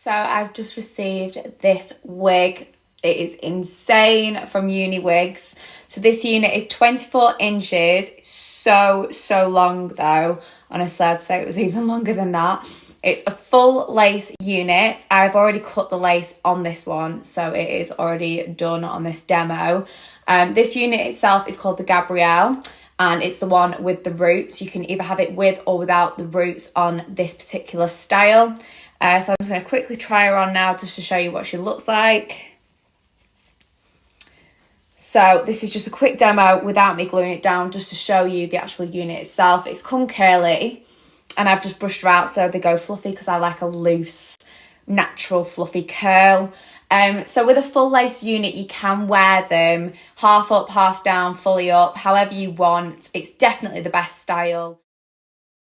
So I've just received this wig. It is insane, from UniWigs. So this unit is 24 inches. So long though. Honestly, I'd say it was even longer than that. It's a full lace unit. I've already cut the lace on this one, so it is already done on this demo. This unit itself is called the Gabrielle, and it's the one with the roots. You can either have it with or without the roots on this particular style. So I'm just going to quickly try her on now just to show you what she looks like. So this is just a quick demo without me gluing it down, just to show you the actual unit itself. It's come curly, and I've just brushed her out so they go fluffy, because I like a loose, natural, fluffy curl. So with a full lace unit, you can wear them half up, half down, fully up, however you want. It's definitely the best style.